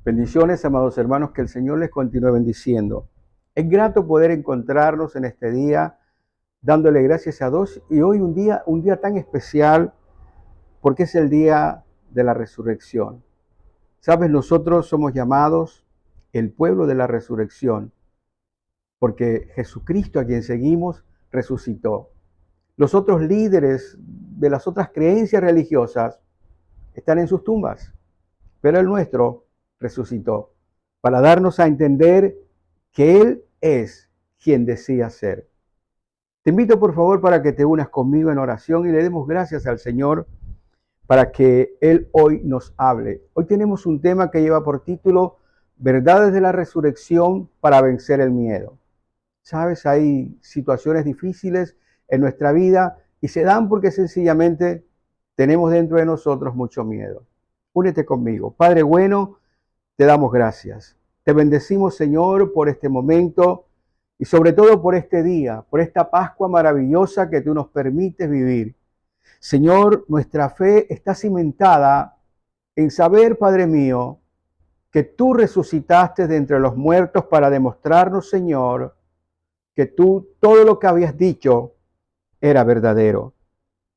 Bendiciones, amados hermanos, que el Señor les continúe bendiciendo. Es grato poder encontrarnos en este día, dándole gracias a Dios. Y hoy un día tan especial, porque es el día de la resurrección. Sabes, nosotros somos llamados el pueblo de la resurrección, porque Jesucristo, a quien seguimos, resucitó. Los otros líderes de las otras creencias religiosas están en sus tumbas, pero el nuestro resucitó para darnos a entender que Él es quien decía ser. Te invito por favor para que te unas conmigo en oración y le demos gracias al Señor para que Él hoy nos hable. Hoy tenemos un tema que lleva por título Verdades de la resurrección para vencer el miedo. Sabes, hay situaciones difíciles en nuestra vida y se dan porque sencillamente tenemos dentro de nosotros mucho miedo. Únete conmigo. Padre bueno, te damos gracias. Te bendecimos, Señor, por este momento y sobre todo por este día, por esta Pascua maravillosa que tú nos permites vivir. Señor, nuestra fe está cimentada en saber, Padre mío, que tú resucitaste de entre los muertos para demostrarnos, Señor, que tú todo lo que habías dicho era verdadero.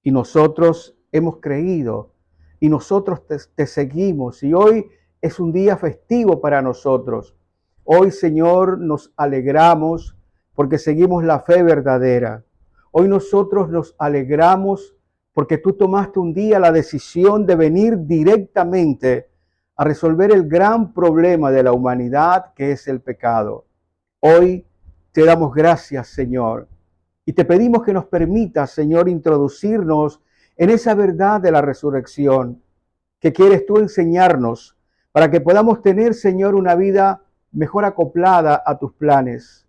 Y nosotros hemos creído y nosotros te seguimos. Y hoy es un día festivo para nosotros. Hoy, Señor, nos alegramos porque seguimos la fe verdadera. Hoy nosotros nos alegramos porque tú tomaste un día la decisión de venir directamente a resolver el gran problema de la humanidad, que es el pecado. Hoy te damos gracias, Señor, y te pedimos que nos permitas, Señor, introducirnos en esa verdad de la resurrección que quieres tú enseñarnos para que podamos tener, Señor, una vida mejor acoplada a tus planes.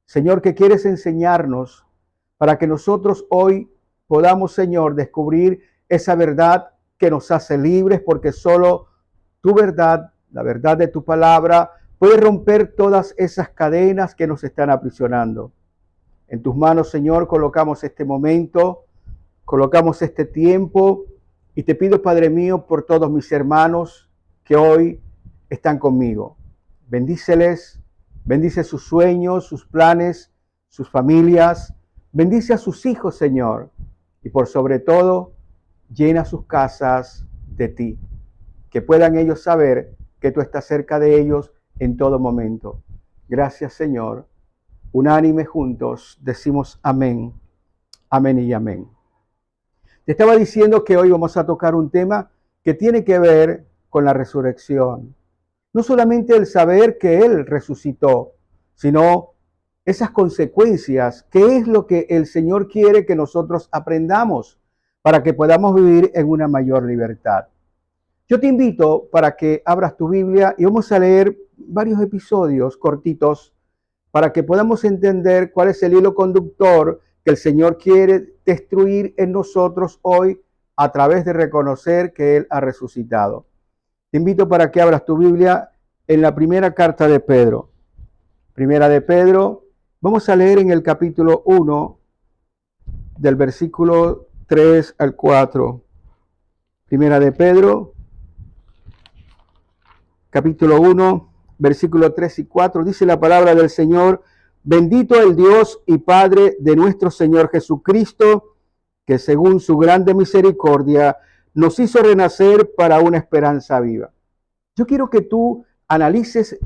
Señor, que quieres enseñarnos para que nosotros hoy podamos, Señor, descubrir esa verdad que nos hace libres, porque solo tu verdad, la verdad de tu palabra, puede romper todas esas cadenas que nos están aprisionando. En tus manos, Señor, colocamos este momento, colocamos este tiempo y te pido, Padre mío, por todos mis hermanos que hoy están conmigo. Bendíceles, bendice sus sueños, sus planes, sus familias, bendice a sus hijos, Señor, y por sobre todo, llena sus casas de ti, que puedan ellos saber que tú estás cerca de ellos en todo momento. Gracias, Señor. Unánime juntos decimos amén, amén y amén. Te estaba diciendo que hoy vamos a tocar un tema que tiene que ver con la resurrección. No solamente el saber que Él resucitó, sino esas consecuencias, qué es lo que el Señor quiere que nosotros aprendamos para que podamos vivir en una mayor libertad. Yo te invito para que abras tu Biblia y vamos a leer varios episodios cortitos para que podamos entender cuál es el hilo conductor que el Señor quiere destruir en nosotros hoy a través de reconocer que Él ha resucitado. Te invito para que abras tu Biblia en la primera carta de Pedro. Primera de Pedro, vamos a leer en el capítulo 1, del versículo 3 al 4. Primera de Pedro, capítulo 1, versículo 3 y 4, dice la palabra del Señor: bendito el Dios y Padre de nuestro Señor Jesucristo, que según su grande misericordia nos hizo renacer para una esperanza viva. Yo quiero que tú analices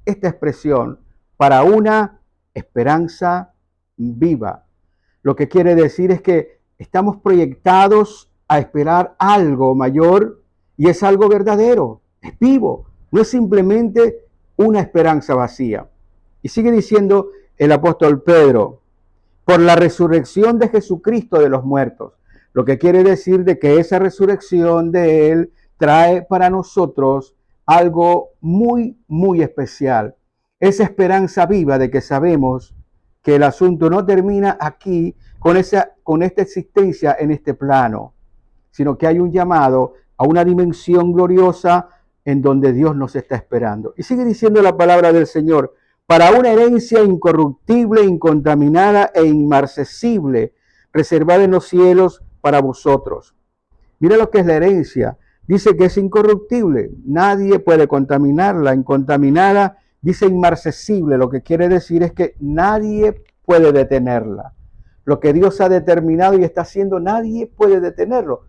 esta expresión, para una esperanza viva. Lo que quiere decir es que estamos proyectados a esperar algo mayor y es algo verdadero, es vivo, no es simplemente una esperanza vacía. Y sigue diciendo el apóstol Pedro, por la resurrección de Jesucristo de los muertos. Lo que quiere decir de que esa resurrección de Él trae para nosotros algo muy, muy especial. Esa esperanza viva de que sabemos que el asunto no termina aquí con esta existencia en este plano, sino que hay un llamado a una dimensión gloriosa en donde Dios nos está esperando. Y sigue diciendo la palabra del Señor, para una herencia incorruptible, incontaminada e inmarcesible, reservada en los cielos para vosotros. Mira lo que es la herencia. dice que es incorruptible, nadie puede contaminarla, incontaminada, dice inmarcesible, lo que quiere decir es que nadie puede detenerla. Lo que Dios ha determinado y está haciendo, nadie puede detenerlo.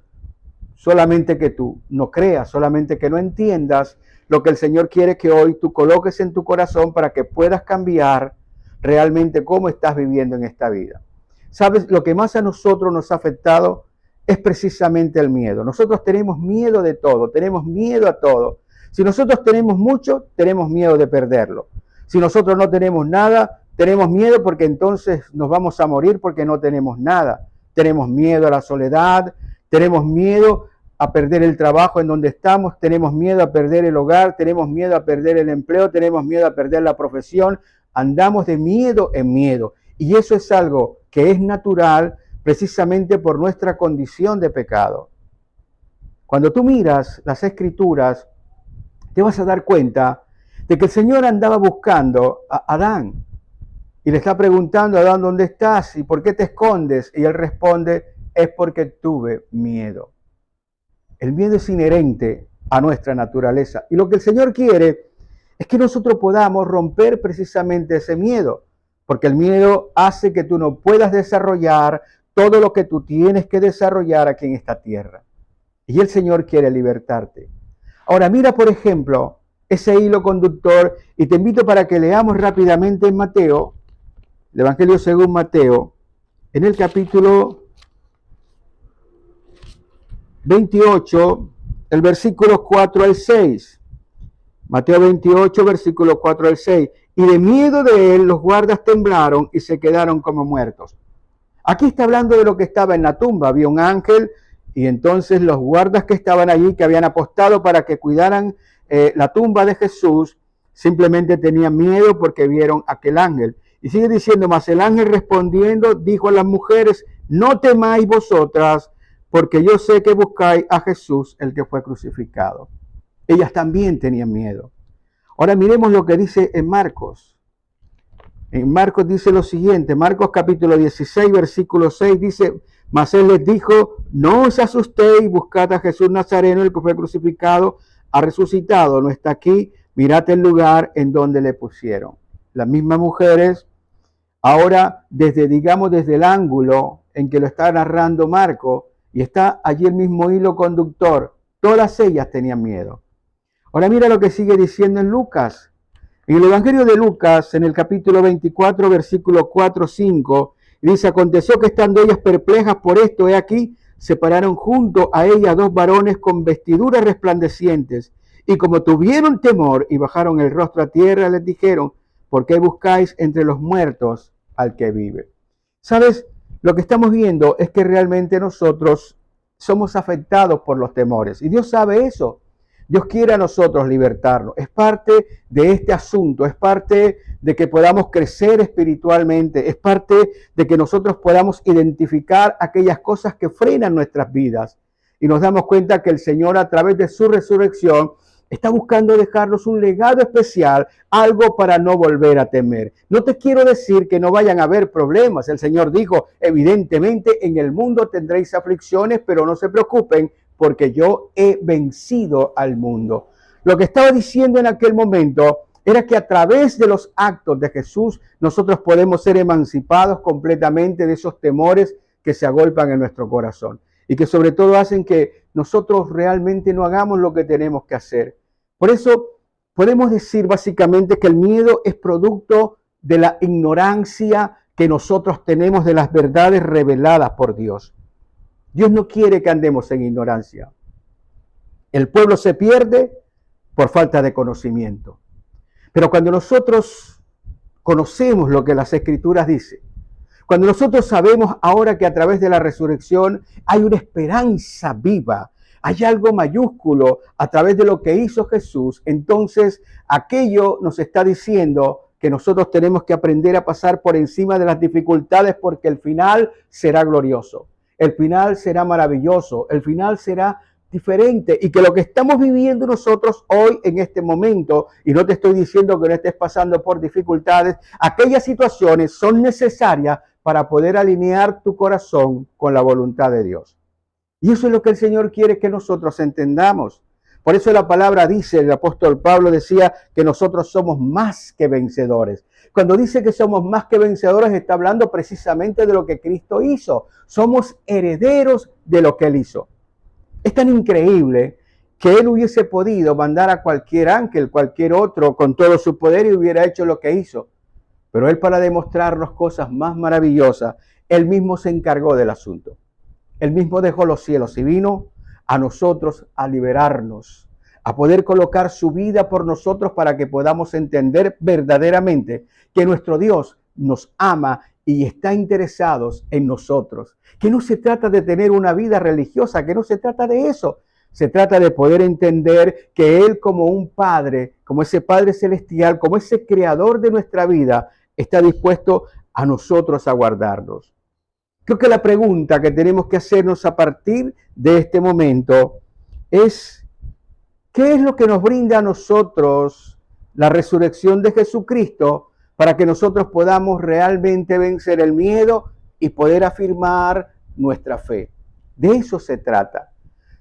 Solamente que tú no creas, solamente que no entiendas lo que el Señor quiere que hoy tú coloques en tu corazón para que puedas cambiar realmente cómo estás viviendo en esta vida. ¿Sabes? Lo que más a nosotros nos ha afectado es precisamente el miedo. Nosotros tenemos miedo de todo, tenemos miedo a todo. Si nosotros tenemos mucho, tenemos miedo de perderlo. Si nosotros no tenemos nada, tenemos miedo porque entonces nos vamos a morir porque no tenemos nada. Tenemos miedo a la soledad, tenemos miedo a perder el trabajo en donde estamos, tenemos miedo a perder el hogar, tenemos miedo a perder el empleo, tenemos miedo a perder la profesión. Andamos de miedo en miedo. Y eso es algo que es natural precisamente por nuestra condición de pecado. Cuando tú miras las Escrituras, te vas a dar cuenta de que el Señor andaba buscando a Adán y le está preguntando a Adán, ¿dónde estás? ¿Y por qué te escondes? Y él responde, es porque tuve miedo. El miedo es inherente a nuestra naturaleza. Y lo que el Señor quiere es que nosotros podamos romper precisamente ese miedo, porque el miedo hace que tú no puedas desarrollar todo lo que tú tienes que desarrollar aquí en esta tierra. Y el Señor quiere libertarte. Ahora mira, por ejemplo, ese hilo conductor y te invito para que leamos rápidamente en Mateo, el Evangelio según Mateo, en el capítulo 28, el versículo 4 al 6. Mateo 28, versículo 4 al 6. Y de miedo de él los guardas temblaron y se quedaron como muertos. Aquí está hablando de lo que estaba en la tumba. Había un ángel y entonces los guardas que estaban allí, que habían apostado para que cuidaran la tumba de Jesús, simplemente tenían miedo porque vieron aquel ángel. Y sigue diciendo, mas el ángel respondiendo dijo a las mujeres, no temáis vosotras, porque yo sé que buscáis a Jesús, el que fue crucificado. Ellas también tenían miedo. Ahora miremos lo que dice en Marcos. En Marcos dice lo siguiente, Marcos capítulo 16, versículo 6 dice, mas él les dijo, no os asustéis, buscad a Jesús Nazareno, el que fue crucificado, ha resucitado, no está aquí, mirad el lugar en donde le pusieron. Las mismas mujeres, ahora desde el ángulo en que lo está narrando Marcos, y está allí el mismo hilo conductor, todas ellas tenían miedo. Ahora mira lo que sigue diciendo en Lucas. En el Evangelio de Lucas, en el capítulo 24, versículo 4-5, dice, aconteció que estando ellas perplejas por esto, he aquí, se pararon junto a ella dos varones con vestiduras resplandecientes, y como tuvieron temor y bajaron el rostro a tierra, les dijeron, ¿por qué buscáis entre los muertos al que vive? ¿Sabes? Lo que estamos viendo es que realmente nosotros somos afectados por los temores, y Dios sabe eso. Dios quiere a nosotros libertarnos. Es parte de este asunto, es parte de que podamos crecer espiritualmente, es parte de que nosotros podamos identificar aquellas cosas que frenan nuestras vidas. Y nos damos cuenta que el Señor, a través de su resurrección, está buscando dejarnos un legado especial, algo para no volver a temer. No te quiero decir que no vayan a haber problemas. El Señor dijo, evidentemente en el mundo tendréis aflicciones, pero no se preocupen, porque yo he vencido al mundo. Lo que estaba diciendo en aquel momento era que a través de los actos de Jesús nosotros podemos ser emancipados completamente de esos temores que se agolpan en nuestro corazón y que sobre todo hacen que nosotros realmente no hagamos lo que tenemos que hacer. Por eso podemos decir básicamente que el miedo es producto de la ignorancia que nosotros tenemos de las verdades reveladas por Dios. Dios no quiere que andemos en ignorancia. El pueblo se pierde por falta de conocimiento. Pero cuando nosotros conocemos lo que las Escrituras dicen, cuando nosotros sabemos ahora que a través de la resurrección hay una esperanza viva, hay algo mayúsculo a través de lo que hizo Jesús, entonces aquello nos está diciendo que nosotros tenemos que aprender a pasar por encima de las dificultades porque el final será glorioso. El final será maravilloso, el final será diferente y que lo que estamos viviendo nosotros hoy en este momento, y no te estoy diciendo que no estés pasando por dificultades, aquellas situaciones son necesarias para poder alinear tu corazón con la voluntad de Dios. Y eso es lo que el Señor quiere que nosotros entendamos. Por eso la palabra dice, el apóstol Pablo decía que nosotros somos más que vencedores. Cuando dice que somos más que vencedores, está hablando precisamente de lo que Cristo hizo. Somos herederos de lo que Él hizo. Es tan increíble que Él hubiese podido mandar a cualquier ángel, cualquier otro, con todo su poder y hubiera hecho lo que hizo. Pero Él, para demostrarnos cosas más maravillosas, Él mismo se encargó del asunto. Él mismo dejó los cielos y vino a nosotros a liberarnos, a poder colocar su vida por nosotros para que podamos entender verdaderamente que nuestro Dios nos ama y está interesado en nosotros. Que no se trata de tener una vida religiosa, que no se trata de eso. Se trata de poder entender que Él, como un Padre, como ese Padre celestial, como ese creador de nuestra vida, está dispuesto a nosotros a guardarnos. Creo que la pregunta que tenemos que hacernos a partir de este momento es, ¿qué es lo que nos brinda a nosotros la resurrección de Jesucristo para que nosotros podamos realmente vencer el miedo y poder afirmar nuestra fe? De eso se trata.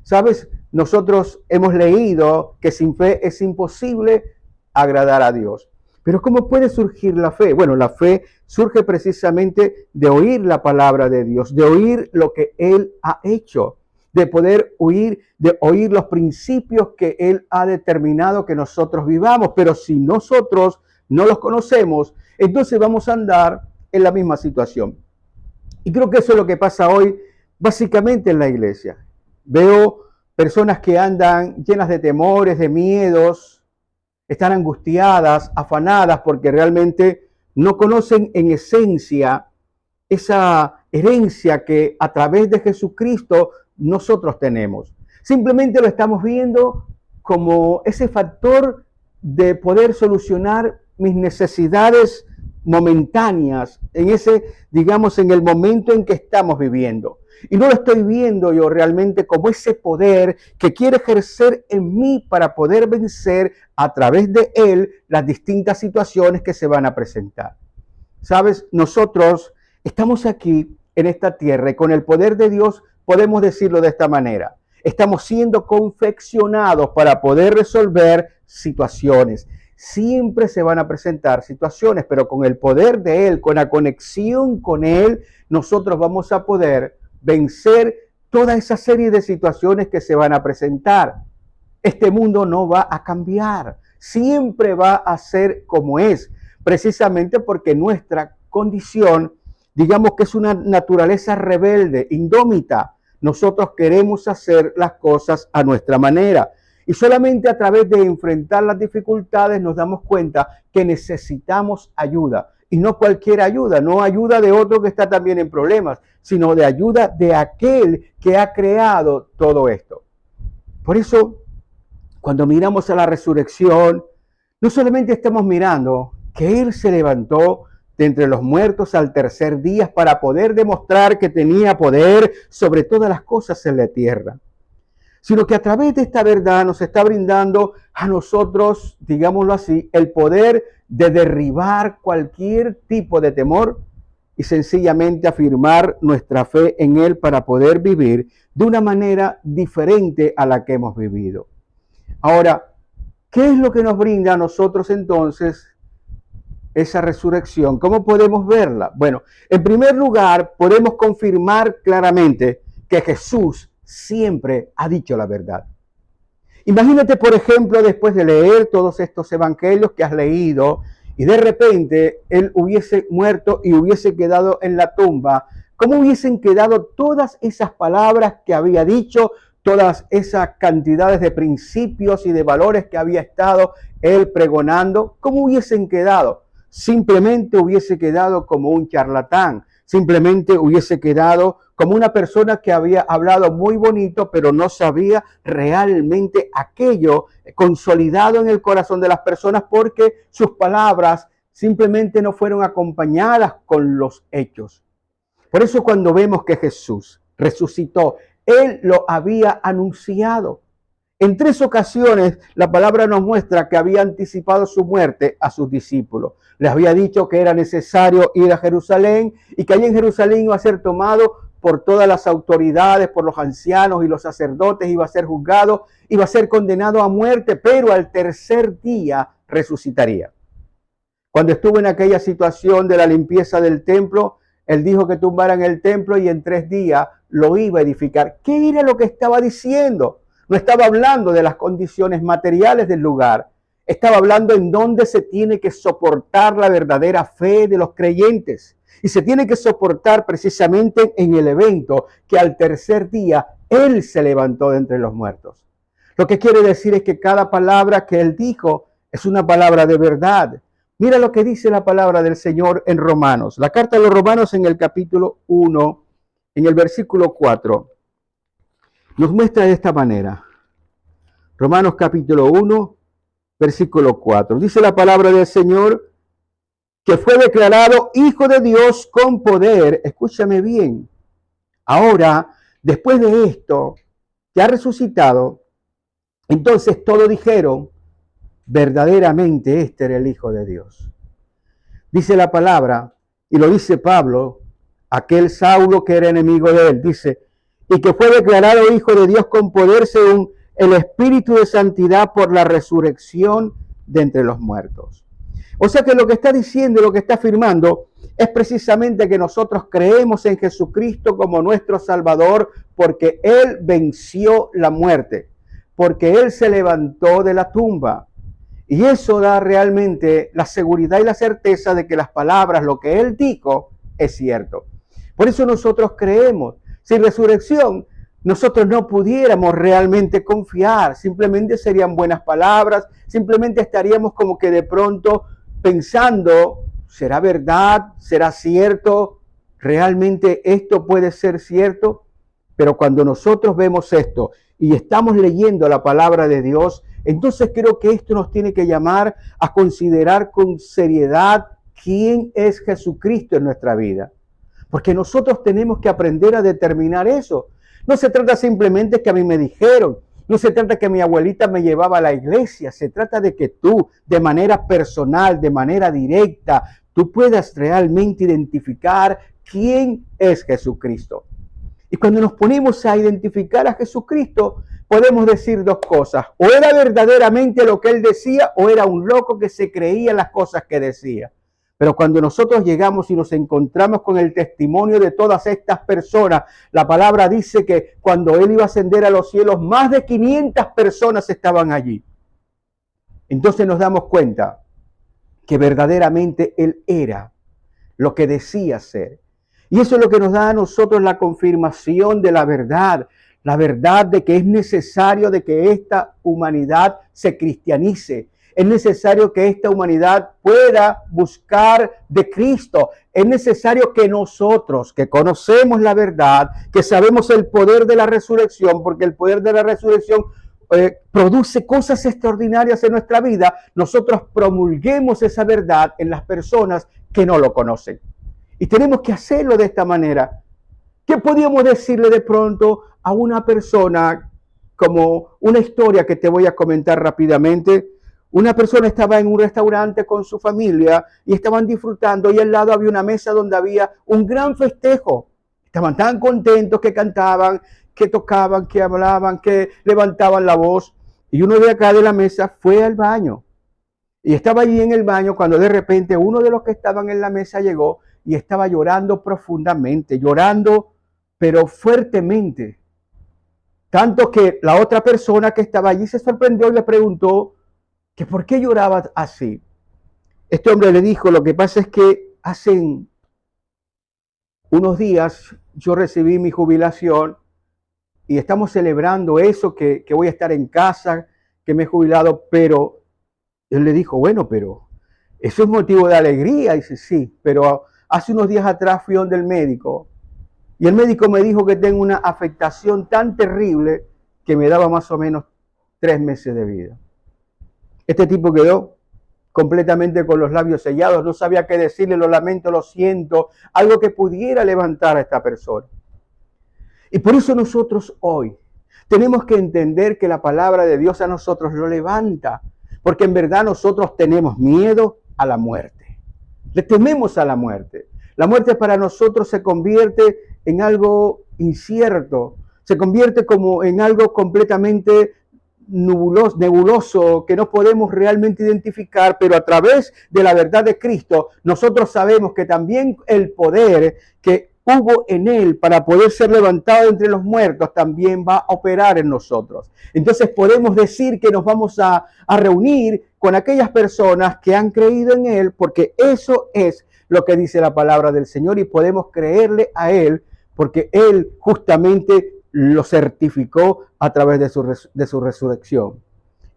¿Sabes? Nosotros hemos leído que sin fe es imposible agradar a Dios. Pero ¿cómo puede surgir la fe? Bueno, la fe surge precisamente de oír la palabra de Dios, de oír lo que Él ha hecho, de poder oír los principios que Él ha determinado que nosotros vivamos. Pero si nosotros no los conocemos, entonces vamos a andar en la misma situación. Y creo que eso es lo que pasa hoy básicamente en la iglesia. Veo personas que andan llenas de temores, de miedos, están angustiadas, afanadas, porque realmente no conocen en esencia esa herencia que a través de Jesucristo nosotros tenemos. Simplemente lo estamos viendo como ese factor de poder solucionar mis necesidades momentáneas, en el momento en que estamos viviendo. Y no lo estoy viendo yo realmente como ese poder que quiere ejercer en mí para poder vencer a través de Él las distintas situaciones que se van a presentar. Sabes, nosotros estamos aquí en esta tierra y con el poder de Dios podemos decirlo de esta manera. Estamos siendo confeccionados para poder resolver situaciones. Siempre se van a presentar situaciones, pero con el poder de Él, con la conexión con Él, nosotros vamos a poder vencer toda esa serie de situaciones que se van a presentar. Este mundo no va a cambiar, siempre va a ser como es, precisamente porque nuestra condición, digamos que es una naturaleza rebelde, indómita. Nosotros queremos hacer las cosas a nuestra manera. Y solamente a través de enfrentar las dificultades nos damos cuenta que necesitamos ayuda. Y no cualquier ayuda, no ayuda de otro que está también en problemas, sino de ayuda de aquel que ha creado todo esto. Por eso, cuando miramos a la resurrección, no solamente estamos mirando que Él se levantó de entre los muertos al tercer día para poder demostrar que tenía poder sobre todas las cosas en la tierra, sino que a través de esta verdad nos está brindando a nosotros, digámoslo así, el poder de derribar cualquier tipo de temor y sencillamente afirmar nuestra fe en Él para poder vivir de una manera diferente a la que hemos vivido. Ahora, ¿qué es lo que nos brinda a nosotros entonces esa resurrección? ¿Cómo podemos verla? Bueno, en primer lugar, podemos confirmar claramente que Jesús siempre ha dicho la verdad. Imagínate, por ejemplo, después de leer todos estos evangelios que has leído y de repente Él hubiese muerto y hubiese quedado en la tumba, ¿cómo hubiesen quedado todas esas palabras que había dicho, todas esas cantidades de principios y de valores que había estado Él pregonando? ¿Cómo hubiesen quedado? Simplemente hubiese quedado como un charlatán, simplemente hubiese quedado como una persona que había hablado muy bonito, pero no sabía realmente aquello consolidado en el corazón de las personas porque sus palabras simplemente no fueron acompañadas con los hechos. Por eso cuando vemos que Jesús resucitó, Él lo había anunciado. En 3 ocasiones la palabra nos muestra que había anticipado su muerte a sus discípulos. Les había dicho que era necesario ir a Jerusalén y que allí en Jerusalén iba a ser tomado por todas las autoridades, por los ancianos y los sacerdotes, iba a ser juzgado, iba a ser condenado a muerte, pero al tercer día resucitaría. Cuando estuvo en aquella situación de la limpieza del templo, él dijo que tumbaran el templo y en 3 días lo iba a edificar. ¿Qué era lo que estaba diciendo? No estaba hablando de las condiciones materiales del lugar. Estaba hablando en dónde se tiene que soportar la verdadera fe de los creyentes. Y se tiene que soportar precisamente en el evento que al tercer día Él se levantó de entre los muertos. Lo que quiere decir es que cada palabra que Él dijo es una palabra de verdad. Mira lo que dice la palabra del Señor en Romanos. La carta de los Romanos en el capítulo 1, en el versículo 4, nos muestra de esta manera. Romanos capítulo 1, versículo 4. Dice la palabra del Señor que fue declarado Hijo de Dios con poder. Escúchame bien. Ahora, después de esto, que ha resucitado, entonces todos dijeron, verdaderamente este era el Hijo de Dios. Dice la palabra, y lo dice Pablo, aquel Saulo que era enemigo de él, dice, y que fue declarado Hijo de Dios con poder según el Espíritu de Santidad por la resurrección de entre los muertos. O sea que lo que está diciendo y lo que está afirmando es precisamente que nosotros creemos en Jesucristo como nuestro Salvador porque Él venció la muerte, porque Él se levantó de la tumba. Y eso da realmente la seguridad y la certeza de que las palabras, lo que Él dijo, es cierto. Por eso nosotros creemos. Sin resurrección, nosotros no pudiéramos realmente confiar. Simplemente serían buenas palabras. Simplemente estaríamos como que de pronto pensando, ¿será verdad? ¿Será cierto? ¿Realmente esto puede ser cierto? Pero cuando nosotros vemos esto y estamos leyendo la palabra de Dios, entonces creo que esto nos tiene que llamar a considerar con seriedad quién es Jesucristo en nuestra vida. Porque nosotros tenemos que aprender a determinar eso. No se trata simplemente que a mí me dijeron, no se trata que mi abuelita me llevaba a la iglesia, se trata de que tú, de manera personal, de manera directa, tú puedas realmente identificar quién es Jesucristo. Y cuando nos ponemos a identificar a Jesucristo, podemos decir dos cosas. O era verdaderamente lo que Él decía, o era un loco que se creía las cosas que decía. Pero cuando nosotros llegamos y nos encontramos con el testimonio de todas estas personas, la palabra dice que cuando Él iba a ascender a los cielos, más de 500 personas estaban allí. Entonces nos damos cuenta que verdaderamente Él era lo que decía ser. Y eso es lo que nos da a nosotros la confirmación de la verdad de que es necesario de que esta humanidad se cristianice. Es necesario que esta humanidad pueda buscar de Cristo. Es necesario que nosotros, que conocemos la verdad, que sabemos el poder de la resurrección, porque el poder de la resurrección produce cosas extraordinarias en nuestra vida, nosotros promulguemos esa verdad en las personas que no lo conocen. Y tenemos que hacerlo de esta manera. ¿Qué podríamos decirle de pronto a una persona, como una historia que te voy a comentar rápidamente? Una persona estaba en un restaurante con su familia y estaban disfrutando y al lado había una mesa donde había un gran festejo. Estaban tan contentos que cantaban, que tocaban, que hablaban, que levantaban la voz. Y uno de acá de la mesa fue al baño. Y estaba allí en el baño cuando de repente uno de los que estaban en la mesa llegó y estaba llorando profundamente, llorando pero fuertemente. Tanto que la otra persona que estaba allí se sorprendió y le preguntó que por qué lloraba así. Este hombre le dijo, lo que pasa es que hace unos días yo recibí mi jubilación y estamos celebrando eso, que voy a estar en casa, que me he jubilado, pero él le dijo, bueno, pero eso es motivo de alegría. Y dice, sí, pero hace unos días atrás fui donde el médico y el médico me dijo que tengo una afectación tan terrible que me daba más o menos 3 meses de vida. Este tipo quedó completamente con los labios sellados, no sabía qué decirle, lo lamento, lo siento, algo que pudiera levantar a esta persona. Y por eso nosotros hoy tenemos que entender que la palabra de Dios a nosotros lo levanta, porque en verdad nosotros tenemos miedo a la muerte. Le tememos a la muerte. La muerte para nosotros se convierte en algo incierto, se convierte como en algo completamente nebuloso que no podemos realmente identificar, pero a través de la verdad de Cristo, nosotros sabemos que también el poder que hubo en él para poder ser levantado entre los muertos también va a operar en nosotros. Entonces podemos decir que nos vamos a reunir con aquellas personas que han creído en él, porque eso es lo que dice la palabra del Señor y podemos creerle a él, porque él justamente lo certificó a través de su resurrección.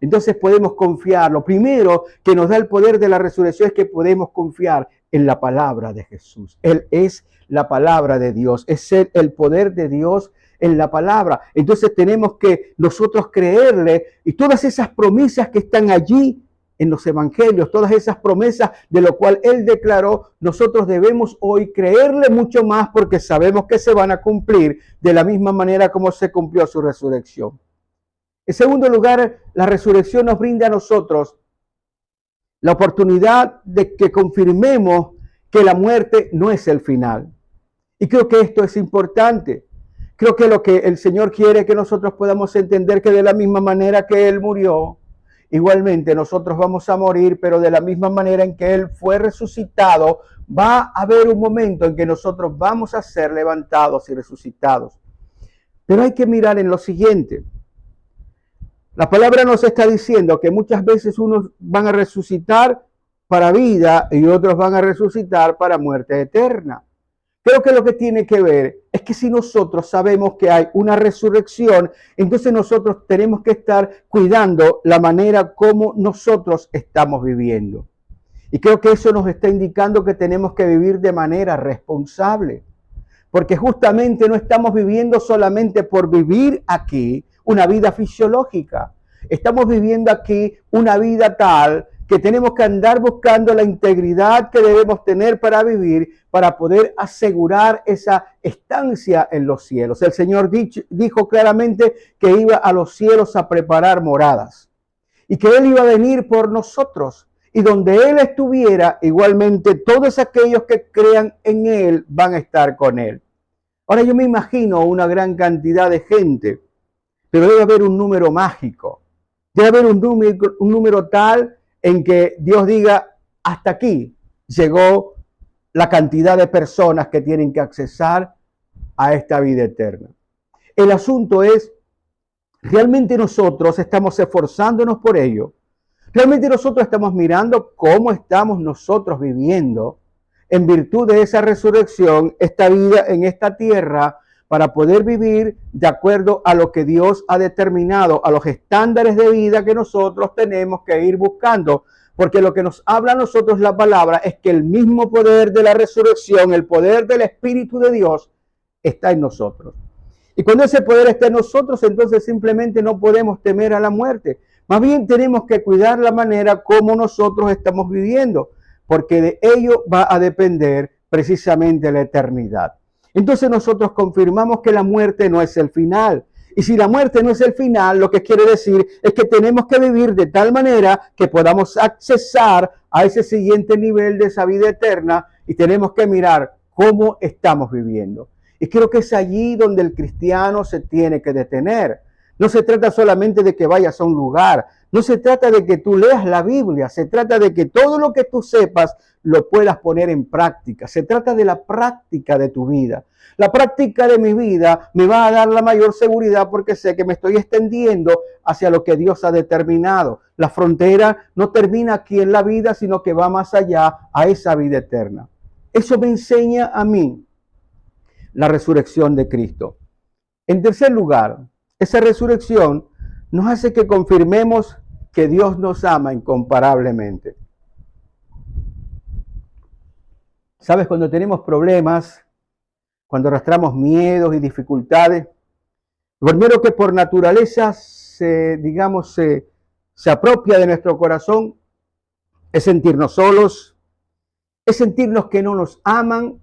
Entonces podemos confiar. Lo primero que nos da el poder de la resurrección es que podemos confiar en la palabra de Jesús. Él es la palabra de Dios, es el poder de Dios en la palabra. Entonces tenemos que nosotros creerle y todas esas promesas que están allí en los evangelios, todas esas promesas de lo cual él declaró, nosotros debemos hoy creerle mucho más porque sabemos que se van a cumplir de la misma manera como se cumplió su resurrección. En segundo lugar, la resurrección nos brinda a nosotros la oportunidad de que confirmemos que la muerte no es el final. Y creo que esto es importante. Creo que lo que el Señor quiere es que nosotros podamos entender que de la misma manera que Él murió, igualmente nosotros vamos a morir, pero de la misma manera en que Él fue resucitado, va a haber un momento en que nosotros vamos a ser levantados y resucitados. Pero hay que mirar en lo siguiente. La palabra nos está diciendo que muchas veces unos van a resucitar para vida y otros van a resucitar para muerte eterna. Creo que lo que tiene que ver es que si nosotros sabemos que hay una resurrección, entonces nosotros tenemos que estar cuidando la manera como nosotros estamos viviendo. Y creo que eso nos está indicando que tenemos que vivir de manera responsable. Porque justamente no estamos viviendo solamente por vivir aquí una vida fisiológica. Estamos viviendo aquí una vida tal que tenemos que andar buscando la integridad que debemos tener para vivir, para poder asegurar esa estancia en los cielos. El Señor dijo claramente que iba a los cielos a preparar moradas y que Él iba a venir por nosotros. Y donde Él estuviera, igualmente todos aquellos que crean en Él van a estar con Él. Ahora yo me imagino una gran cantidad de gente, pero debe haber un número mágico. Debe haber un número tal en que Dios diga, hasta aquí llegó la cantidad de personas que tienen que accesar a esta vida eterna. El asunto es, ¿realmente nosotros estamos esforzándonos por ello? ¿Realmente nosotros estamos mirando cómo estamos nosotros viviendo en virtud de esa resurrección, esta vida en esta tierra, para poder vivir de acuerdo a lo que Dios ha determinado, a los estándares de vida que nosotros tenemos que ir buscando? Porque lo que nos habla a nosotros la palabra es que el mismo poder de la resurrección, el poder del Espíritu de Dios, está en nosotros. Y cuando ese poder está en nosotros, entonces simplemente no podemos temer a la muerte. Más bien tenemos que cuidar la manera como nosotros estamos viviendo, porque de ello va a depender precisamente la eternidad. Entonces nosotros confirmamos que la muerte no es el final. Y si la muerte no es el final, lo que quiere decir es que tenemos que vivir de tal manera que podamos accesar a ese siguiente nivel de esa vida eterna y tenemos que mirar cómo estamos viviendo. Y creo que es allí donde el cristiano se tiene que detener. No se trata solamente de que vayas a un lugar, no se trata de que tú leas la Biblia, se trata de que todo lo que tú sepas lo puedas poner en práctica. Se trata de la práctica de tu vida. La práctica de mi vida me va a dar la mayor seguridad porque sé que me estoy extendiendo hacia lo que Dios ha determinado. La frontera no termina aquí en la vida, sino que va más allá a esa vida eterna. Eso me enseña a mí la resurrección de Cristo. En tercer lugar, esa resurrección nos hace que confirmemos que Dios nos ama incomparablemente. ¿Sabes? Cuando tenemos problemas, cuando arrastramos miedos y dificultades, lo primero que por naturaleza se apropia de nuestro corazón es sentirnos solos, es sentirnos que no nos aman,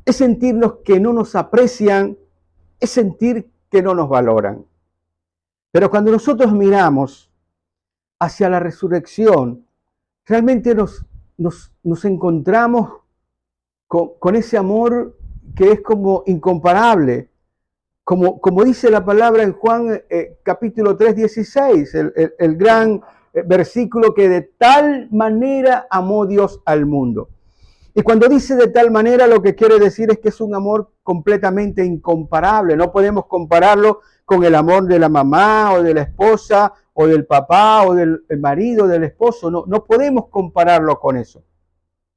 es sentirnos que no nos aprecian, es sentir que no nos valoran. Pero cuando nosotros miramos hacia la resurrección, realmente nos encontramos con ese amor que es como incomparable. Como dice la palabra en Juan capítulo 3, 16, el gran versículo que de tal manera amó Dios al mundo. Y cuando dice de tal manera, lo que quiere decir es que es un amor completamente incomparable. No podemos compararlo con el amor de la mamá o de la esposa o del papá o del marido, del esposo. No podemos compararlo con eso.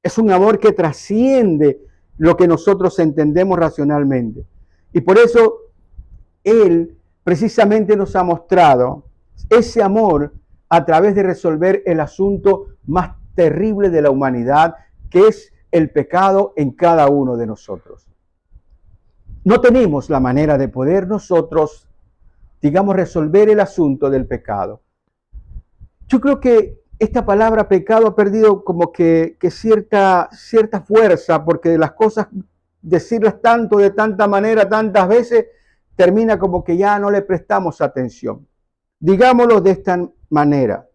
Es un amor que trasciende lo que nosotros entendemos racionalmente. Y por eso Él precisamente nos ha mostrado ese amor a través de resolver el asunto más terrible de la humanidad, que es el pecado en cada uno de nosotros. No tenemos la manera de poder nosotros, digamos, resolver el asunto del pecado. Yo creo que esta palabra pecado ha perdido como que cierta fuerza, porque las cosas, decirlas tanto, de tanta manera, tantas veces, termina como que ya no le prestamos atención. Digámoslo de esta manera.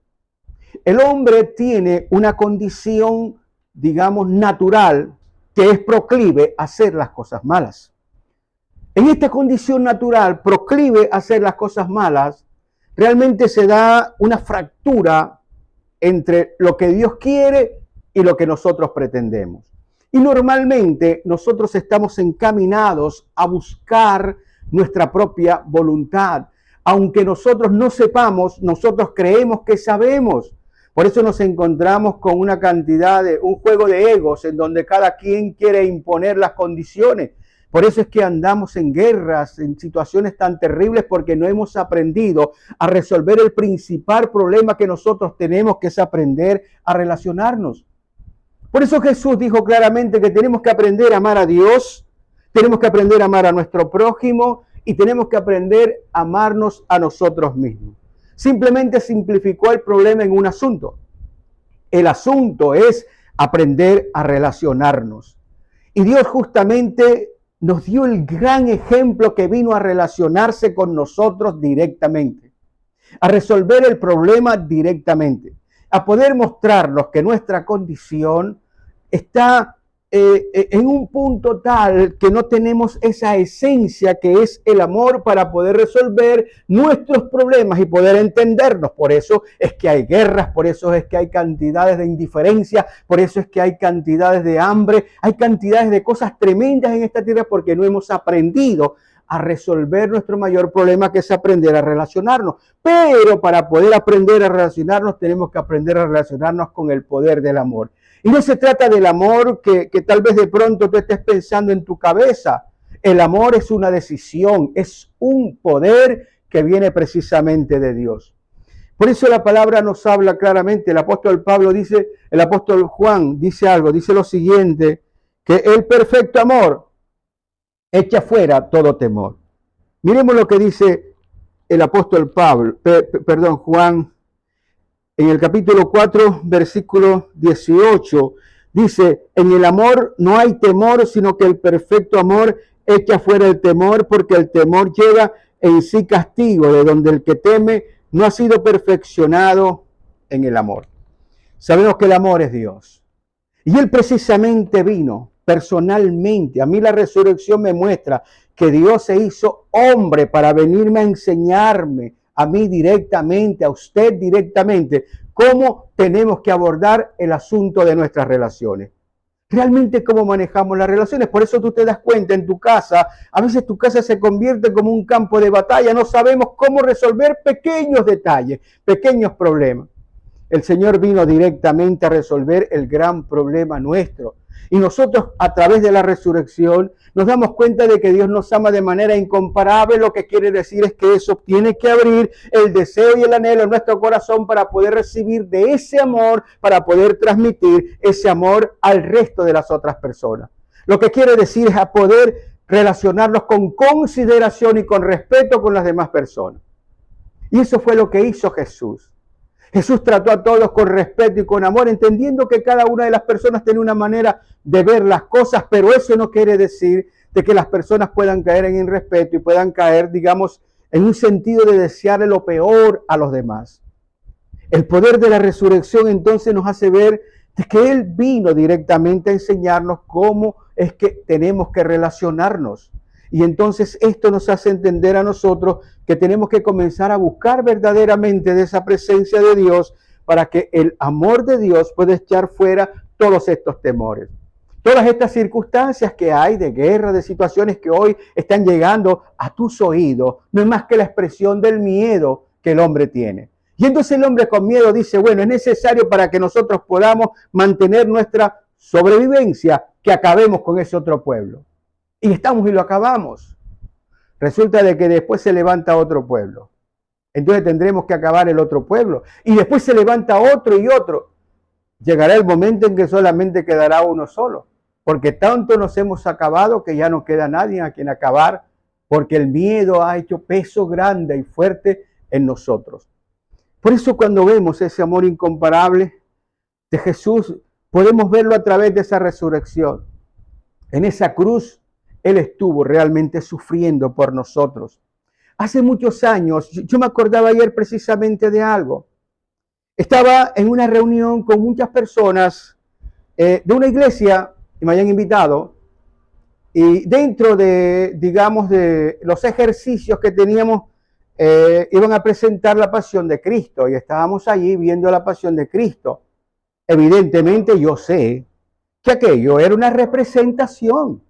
El hombre tiene una condición, digamos, natural, que es proclive a hacer las cosas malas. En esta condición natural, proclive a hacer las cosas malas, realmente se da una fractura entre lo que Dios quiere y lo que nosotros pretendemos. Y normalmente nosotros estamos encaminados a buscar nuestra propia voluntad. Aunque nosotros no sepamos, nosotros creemos que sabemos. Por eso nos encontramos con una cantidad de un juego de egos en donde cada quien quiere imponer las condiciones. Por eso es que andamos en guerras, en situaciones tan terribles, porque no hemos aprendido a resolver el principal problema que nosotros tenemos, que es aprender a relacionarnos. Por eso Jesús dijo claramente que tenemos que aprender a amar a Dios, tenemos que aprender a amar a nuestro prójimo y tenemos que aprender a amarnos a nosotros mismos. Simplemente simplificó el problema en un asunto. El asunto es aprender a relacionarnos. Y Dios justamente nos dio el gran ejemplo que vino a relacionarse con nosotros directamente, a resolver el problema directamente, a poder mostrarnos que nuestra condición está en un punto tal que no tenemos esa esencia que es el amor para poder resolver nuestros problemas y poder entendernos. Por eso es que hay guerras, por eso es que hay cantidades de indiferencia, por eso es que hay cantidades de hambre, hay cantidades de cosas tremendas en esta tierra porque no hemos aprendido a resolver nuestro mayor problema, que es aprender a relacionarnos. Pero para poder aprender a relacionarnos tenemos que aprender a relacionarnos con el poder del amor. Y no se trata del amor que tal vez de pronto tú estés pensando en tu cabeza. El amor es una decisión, es un poder que viene precisamente de Dios. Por eso la palabra nos habla claramente. El apóstol Pablo dice, el apóstol Juan dice algo, dice lo siguiente, que el perfecto amor echa fuera todo temor. Miremos lo que dice el apóstol Juan. En el capítulo 4, versículo 18, dice, en el amor no hay temor, sino que el perfecto amor echa fuera el temor, porque el temor lleva en sí castigo, de donde el que teme no ha sido perfeccionado en el amor. Sabemos que el amor es Dios. Y Él precisamente vino personalmente. A mí la resurrección me muestra que Dios se hizo hombre para venirme a enseñarme a mí directamente, a usted directamente, cómo tenemos que abordar el asunto de nuestras relaciones. Realmente cómo manejamos las relaciones. Por eso tú te das cuenta en tu casa, a veces tu casa se convierte como un campo de batalla. No sabemos cómo resolver pequeños detalles, pequeños problemas. El Señor vino directamente a resolver el gran problema nuestro. Y nosotros, a través de la resurrección, nos damos cuenta de que Dios nos ama de manera incomparable. Lo que quiere decir es que eso tiene que abrir el deseo y el anhelo en nuestro corazón para poder recibir de ese amor, para poder transmitir ese amor al resto de las otras personas. Lo que quiere decir es a poder relacionarnos con consideración y con respeto con las demás personas. Y eso fue lo que hizo Jesús. Jesús trató a todos con respeto y con amor, entendiendo que cada una de las personas tiene una manera de ver las cosas, pero eso no quiere decir de que las personas puedan caer en irrespeto y puedan caer, digamos, en un sentido de desearle lo peor a los demás. El poder de la resurrección entonces nos hace ver que Él vino directamente a enseñarnos cómo es que tenemos que relacionarnos. Y entonces esto nos hace entender a nosotros que tenemos que comenzar a buscar verdaderamente de esa presencia de Dios para que el amor de Dios pueda echar fuera todos estos temores. Todas estas circunstancias que hay de guerra, de situaciones que hoy están llegando a tus oídos, no es más que la expresión del miedo que el hombre tiene. Y entonces el hombre con miedo dice, bueno, es necesario para que nosotros podamos mantener nuestra sobrevivencia que acabemos con ese otro pueblo. Y estamos y lo acabamos. Resulta de que después se levanta otro pueblo. Entonces tendremos que acabar el otro pueblo. Y después se levanta otro y otro. Llegará el momento en que solamente quedará uno solo. Porque tanto nos hemos acabado que ya no queda nadie a quien acabar. Porque el miedo ha hecho peso grande y fuerte en nosotros. Por eso cuando vemos ese amor incomparable de Jesús, podemos verlo a través de esa resurrección. En esa cruz, Él estuvo realmente sufriendo por nosotros. Hace muchos años, yo me acordaba ayer precisamente de algo. Estaba en una reunión con muchas personas de una iglesia que me habían invitado. Y dentro de, digamos, de los ejercicios que teníamos, iban a presentar la pasión de Cristo y estábamos allí viendo la pasión de Cristo. Evidentemente yo sé que aquello era una representación,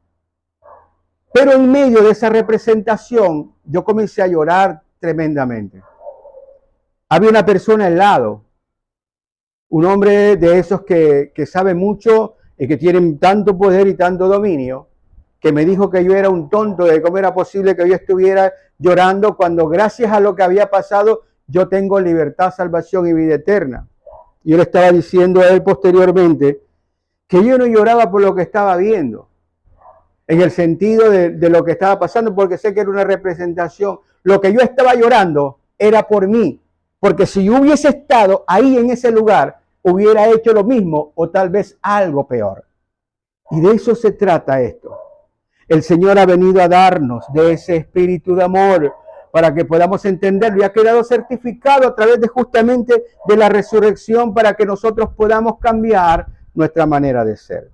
pero en medio de esa representación yo comencé a llorar tremendamente. Había una persona al lado, un hombre de esos que sabe mucho y que tienen tanto poder y tanto dominio, que me dijo que yo era un tonto, de cómo era posible que yo estuviera llorando cuando gracias a lo que había pasado yo tengo libertad, salvación y vida eterna. Y yo le estaba diciendo a él posteriormente que yo no lloraba por lo que estaba viendo, en el sentido de lo que estaba pasando, porque sé que era una representación. Lo que yo estaba llorando era por mí, porque si yo hubiese estado ahí en ese lugar, hubiera hecho lo mismo o tal vez algo peor. Y de eso se trata esto. El Señor ha venido a darnos de ese espíritu de amor para que podamos entenderlo y ha quedado certificado a través de justamente de la resurrección para que nosotros podamos cambiar nuestra manera de ser.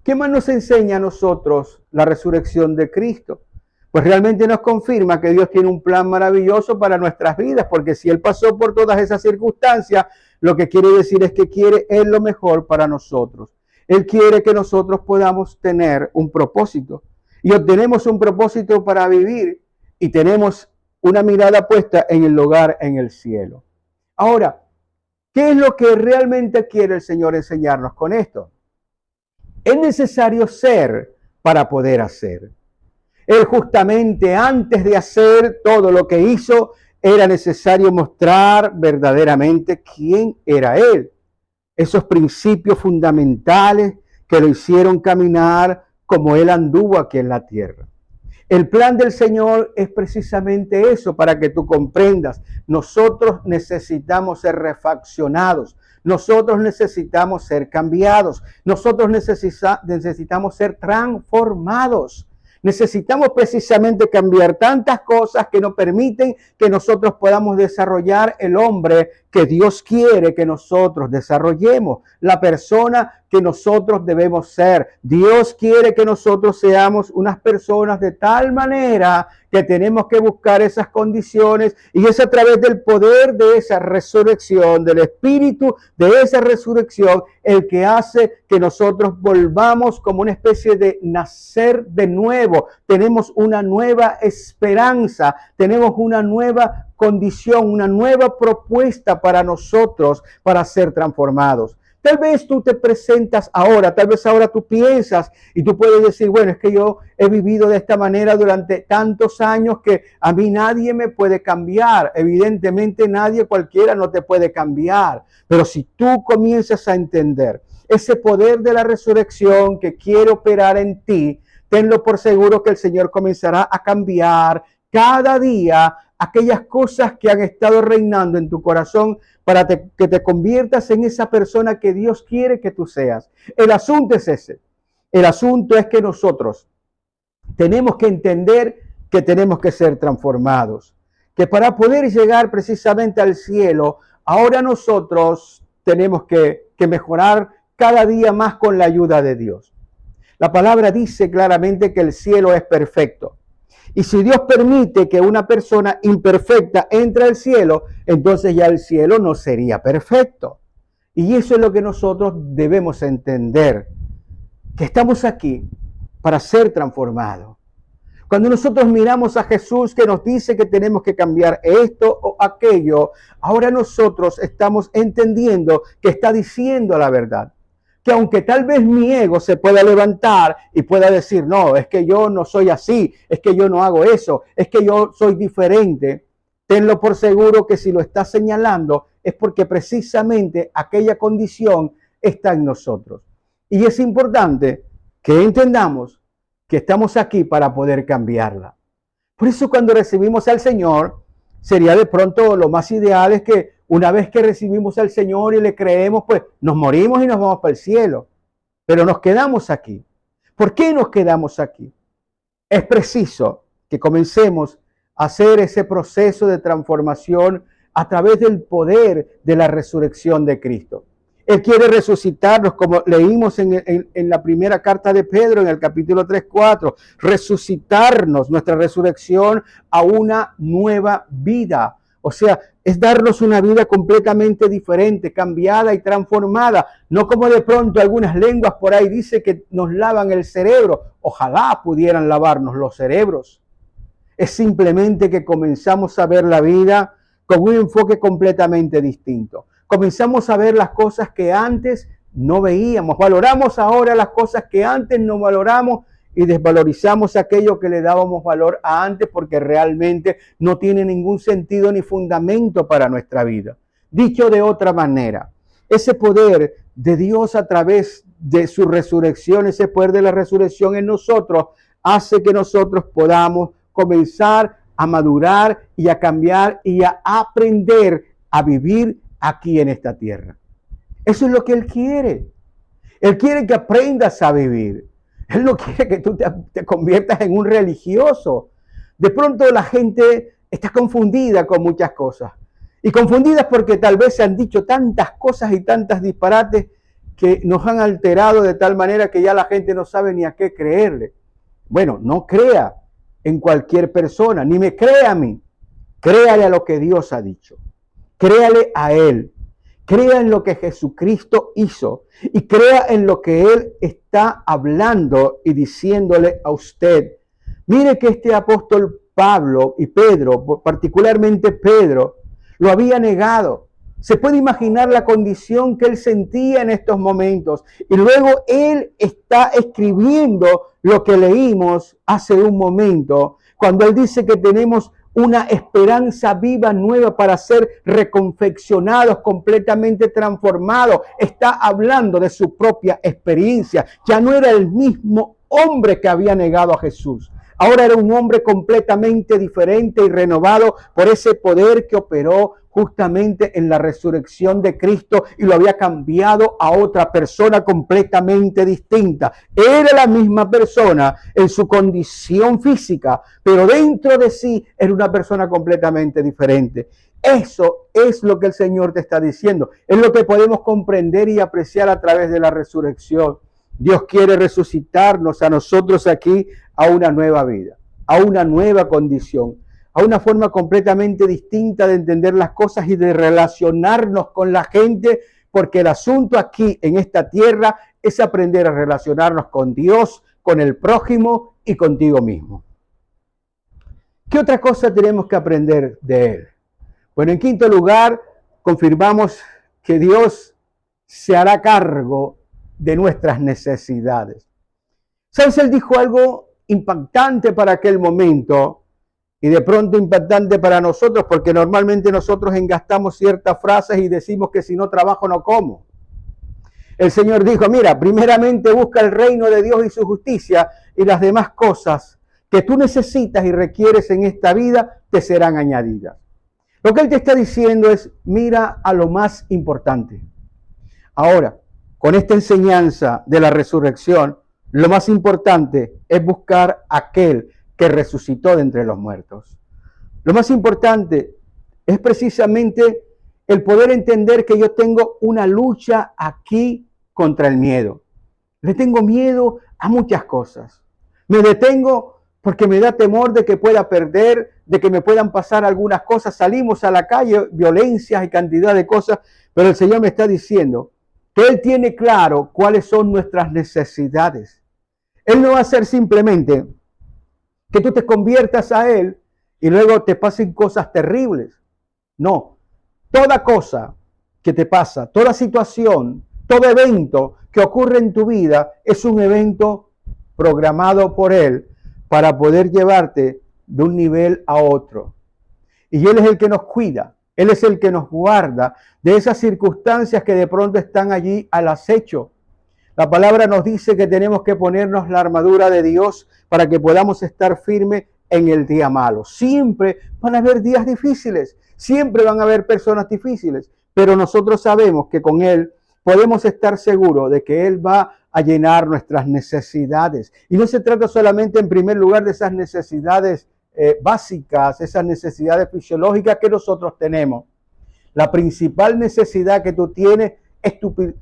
¿Qué más nos enseña a nosotros la resurrección de Cristo? Pues realmente nos confirma que Dios tiene un plan maravilloso para nuestras vidas, porque si Él pasó por todas esas circunstancias, lo que quiere decir es que quiere Él lo mejor para nosotros. Él quiere que nosotros podamos tener un propósito y obtenemos un propósito para vivir y tenemos una mirada puesta en el lugar en el cielo. Ahora, ¿qué es lo que realmente quiere el Señor enseñarnos con esto? Es necesario ser para poder hacer. Él justamente antes de hacer todo lo que hizo, era necesario mostrar verdaderamente quién era Él. Esos principios fundamentales que lo hicieron caminar como Él anduvo aquí en la tierra. El plan del Señor es precisamente eso, para que tú comprendas. Nosotros necesitamos ser refaccionados. Nosotros necesitamos ser cambiados. Nosotros necesitamos ser transformados. Necesitamos precisamente cambiar tantas cosas que nos permiten que nosotros podamos desarrollar el hombre que Dios quiere que nosotros desarrollemos, la persona que nosotros debemos ser. Dios quiere que nosotros seamos unas personas de tal manera que tenemos que buscar esas condiciones y es a través del poder de esa resurrección, del espíritu de esa resurrección, el que hace que nosotros volvamos como una especie de nacer de nuevo. Tenemos una nueva esperanza, tenemos una nueva condición, una nueva propuesta para nosotros para ser transformados. Tal vez tú te presentas ahora, tal vez ahora tú piensas y tú puedes decir, bueno, es que yo he vivido de esta manera durante tantos años que a mí nadie me puede cambiar. Evidentemente nadie, cualquiera no te puede cambiar. Pero si tú comienzas a entender ese poder de la resurrección que quiere operar en ti, tenlo por seguro que el Señor comenzará a cambiar cada día aquellas cosas que han estado reinando en tu corazón para que te conviertas en esa persona que Dios quiere que tú seas. El asunto es ese. El asunto es que nosotros tenemos que entender que tenemos que ser transformados. Que para poder llegar precisamente al cielo, ahora nosotros tenemos que mejorar cada día más con la ayuda de Dios. La palabra dice claramente que el cielo es perfecto. Y si Dios permite que una persona imperfecta entre al cielo, entonces ya el cielo no sería perfecto. Y eso es lo que nosotros debemos entender, que estamos aquí para ser transformados. Cuando nosotros miramos a Jesús que nos dice que tenemos que cambiar esto o aquello, ahora nosotros estamos entendiendo que está diciendo la verdad. Que aunque tal vez mi ego se pueda levantar y pueda decir, no, es que yo no soy así, es que yo no hago eso, es que yo soy diferente, tenlo por seguro que si lo está señalando es porque precisamente aquella condición está en nosotros. Y es importante que entendamos que estamos aquí para poder cambiarla. Por eso cuando recibimos al Señor, sería de pronto lo más ideal es que una vez que recibimos al Señor y le creemos, pues nos morimos y nos vamos para el cielo. Pero nos quedamos aquí. ¿Por qué nos quedamos aquí? Es preciso que comencemos a hacer ese proceso de transformación a través del poder de la resurrección de Cristo. Él quiere resucitarnos, como leímos en la primera carta de Pedro, en el capítulo 3-4, resucitarnos, nuestra resurrección a una nueva vida. O sea, es darnos una vida completamente diferente, cambiada y transformada. No como de pronto algunas lenguas por ahí dice que nos lavan el cerebro. Ojalá pudieran lavarnos los cerebros. Es simplemente que comenzamos a ver la vida con un enfoque completamente distinto. Comenzamos a ver las cosas que antes no veíamos. Valoramos ahora las cosas que antes no valoramos y desvalorizamos aquello que le dábamos valor a antes porque realmente no tiene ningún sentido ni fundamento para nuestra vida. Dicho de otra manera, ese poder de Dios a través de su resurrección, ese poder de la resurrección en nosotros, hace que nosotros podamos comenzar a madurar y a cambiar y a aprender a vivir aquí en esta tierra. Eso es lo que Él quiere. Él quiere que aprendas a vivir. Él no quiere que tú te conviertas en un religioso. De pronto la gente está confundida con muchas cosas. Y confundidas porque tal vez se han dicho tantas cosas y tantas disparates que nos han alterado de tal manera que ya la gente no sabe ni a qué creerle. Bueno, no crea en cualquier persona, ni me crea a mí. Créale a lo que Dios ha dicho. Créale a Él. Crea en lo que Jesucristo hizo y crea en lo que Él está hablando y diciéndole a usted. Mire que este apóstol Pablo y Pedro, particularmente Pedro, lo había negado. Se puede imaginar la condición que él sentía en estos momentos. Y luego él está escribiendo lo que leímos hace un momento, cuando él dice que tenemos una esperanza viva, nueva, para ser reconfeccionados, completamente transformados. Está hablando de su propia experiencia. Ya no era el mismo hombre que había negado a Jesús. Ahora era un hombre completamente diferente y renovado por ese poder que operó justamente en la resurrección de Cristo y lo había cambiado a otra persona completamente distinta. Era la misma persona en su condición física, pero dentro de sí era una persona completamente diferente. Eso es lo que el Señor te está diciendo. Es lo que podemos comprender y apreciar a través de la resurrección. Dios quiere resucitarnos a nosotros aquí a una nueva vida, a una nueva condición, a una forma completamente distinta de entender las cosas y de relacionarnos con la gente, porque el asunto aquí en esta tierra es aprender a relacionarnos con Dios, con el prójimo y contigo mismo. ¿Qué otra cosa tenemos que aprender de Él? Bueno, en quinto lugar, confirmamos que Dios se hará cargo de nuestras necesidades. ¿Sabes? Él dijo algo impactante para aquel momento y de pronto impactante para nosotros, porque normalmente nosotros engastamos ciertas frases y decimos que si no trabajo no como. El Señor dijo, mira, primeramente busca el reino de Dios y su justicia y las demás cosas que tú necesitas y requieres en esta vida te serán añadidas. Lo que Él te está diciendo es, mira a lo más importante. Ahora, con esta enseñanza de la resurrección, lo más importante es buscar a aquel que resucitó de entre los muertos. Lo más importante es precisamente el poder entender que yo tengo una lucha aquí contra el miedo. Le tengo miedo a muchas cosas. Me detengo porque me da temor de que pueda perder, de que me puedan pasar algunas cosas. Salimos a la calle, violencias y cantidad de cosas, pero el Señor me está diciendo que Él tiene claro cuáles son nuestras necesidades. Él no va a hacer simplemente que tú te conviertas a Él y luego te pasen cosas terribles. No, toda cosa que te pasa, toda situación, todo evento que ocurre en tu vida es un evento programado por Él para poder llevarte de un nivel a otro. Y Él es el que nos cuida, Él es el que nos guarda de esas circunstancias que de pronto están allí al acecho. La palabra nos dice que tenemos que ponernos la armadura de Dios para que podamos estar firmes en el día malo. Siempre van a haber días difíciles, siempre van a haber personas difíciles, pero nosotros sabemos que con Él podemos estar seguros de que Él va a llenar nuestras necesidades. Y no se trata solamente en primer lugar de esas necesidades básicas, esas necesidades fisiológicas que nosotros tenemos. La principal necesidad que tú tienes es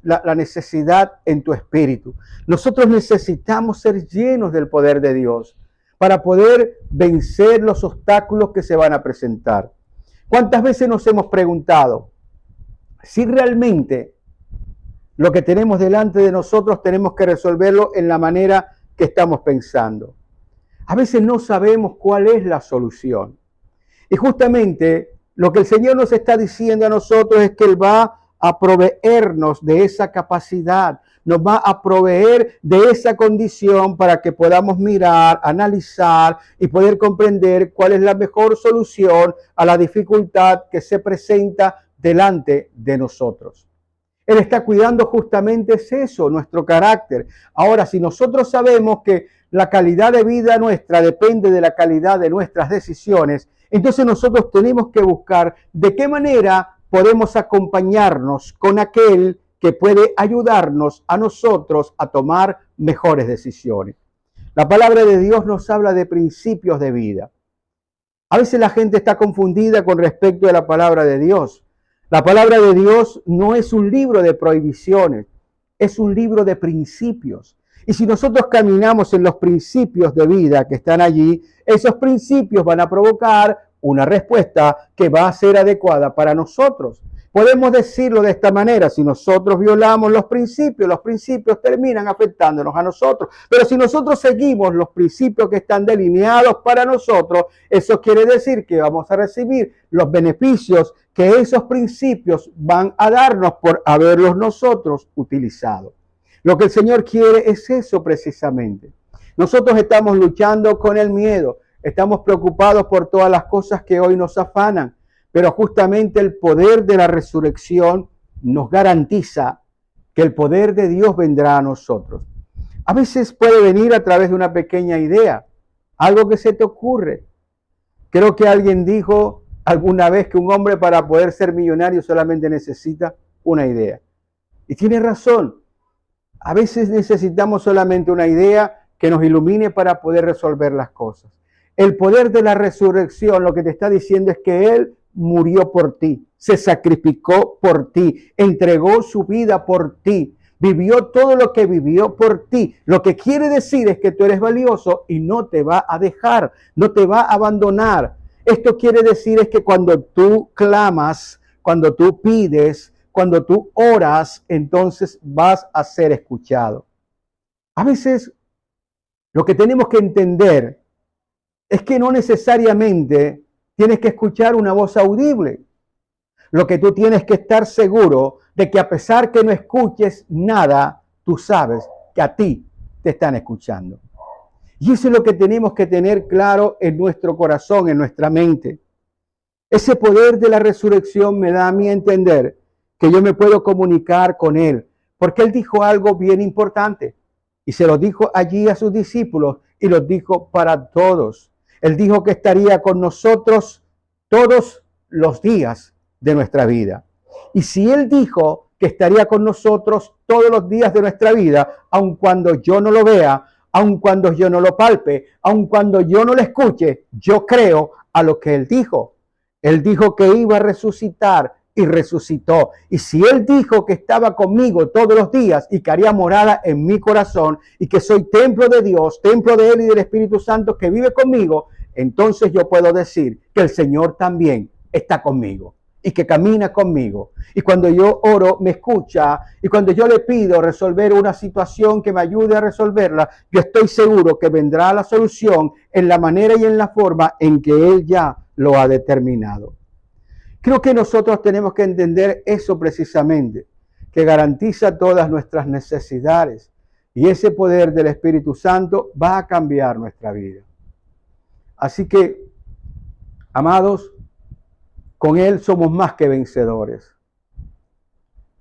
la necesidad en tu espíritu. Nosotros necesitamos ser llenos del poder de Dios para poder vencer los obstáculos que se van a presentar. ¿Cuántas veces nos hemos preguntado si realmente lo que tenemos delante de nosotros tenemos que resolverlo en la manera que estamos pensando? A veces no sabemos cuál es la solución. Y justamente lo que el Señor nos está diciendo a nosotros es que Él va a proveernos de esa capacidad, nos va a proveer de esa condición para que podamos mirar, analizar y poder comprender cuál es la mejor solución a la dificultad que se presenta delante de nosotros. Él está cuidando justamente es eso, nuestro carácter. Ahora, si nosotros sabemos que la calidad de vida nuestra depende de la calidad de nuestras decisiones, entonces nosotros tenemos que buscar de qué manera podemos acompañarnos con aquel que puede ayudarnos a nosotros a tomar mejores decisiones. La palabra de Dios nos habla de principios de vida. A veces la gente está confundida con respecto a la palabra de Dios. La palabra de Dios no es un libro de prohibiciones, es un libro de principios. Y si nosotros caminamos en los principios de vida que están allí, esos principios van a provocar una respuesta que va a ser adecuada para nosotros. Podemos decirlo de esta manera: si nosotros violamos los principios terminan afectándonos a nosotros. Pero si nosotros seguimos los principios que están delineados para nosotros, eso quiere decir que vamos a recibir los beneficios que esos principios van a darnos por haberlos nosotros utilizado. Lo que el Señor quiere es eso precisamente. Nosotros estamos luchando con el miedo, estamos preocupados por todas las cosas que hoy nos afanan, pero justamente el poder de la resurrección nos garantiza que el poder de Dios vendrá a nosotros. A veces puede venir a través de una pequeña idea, algo que se te ocurre. Creo que alguien dijo alguna vez que un hombre para poder ser millonario solamente necesita una idea. Y tiene razón. A veces necesitamos solamente una idea que nos ilumine para poder resolver las cosas. El poder de la resurrección lo que te está diciendo es que Él murió por ti, se sacrificó por ti, entregó su vida por ti, vivió todo lo que vivió por ti. Lo que quiere decir es que tú eres valioso y no te va a dejar, no te va a abandonar. Esto quiere decir es que cuando tú clamas, cuando tú pides, cuando tú oras, entonces vas a ser escuchado. A veces lo que tenemos que entender es que no necesariamente tienes que escuchar una voz audible. Lo que tú tienes que estar seguro de que a pesar que no escuches nada, tú sabes que a ti te están escuchando. Y eso es lo que tenemos que tener claro en nuestro corazón, en nuestra mente. Ese poder de la resurrección me da a mí entender que yo me puedo comunicar con Él, porque Él dijo algo bien importante y se lo dijo allí a sus discípulos y los dijo para todos. Él dijo que estaría con nosotros todos los días de nuestra vida. Y si Él dijo que estaría con nosotros todos los días de nuestra vida, aun cuando yo no lo vea, aun cuando yo no lo palpe, aun cuando yo no lo escuche, yo creo a lo que Él dijo. Él dijo que iba a resucitar y resucitó. Y si Él dijo que estaba conmigo todos los días y que haría morada en mi corazón y que soy templo de Dios, templo de Él y del Espíritu Santo que vive conmigo, entonces yo puedo decir que el Señor también está conmigo y que camina conmigo. Y cuando yo oro, me escucha. Y cuando yo le pido resolver una situación que me ayude a resolverla, yo estoy seguro que vendrá la solución en la manera y en la forma en que Él ya lo ha determinado. Creo que nosotros tenemos que entender eso precisamente, que garantiza todas nuestras necesidades. Y ese poder del Espíritu Santo va a cambiar nuestra vida. Así que, amados, con Él somos más que vencedores.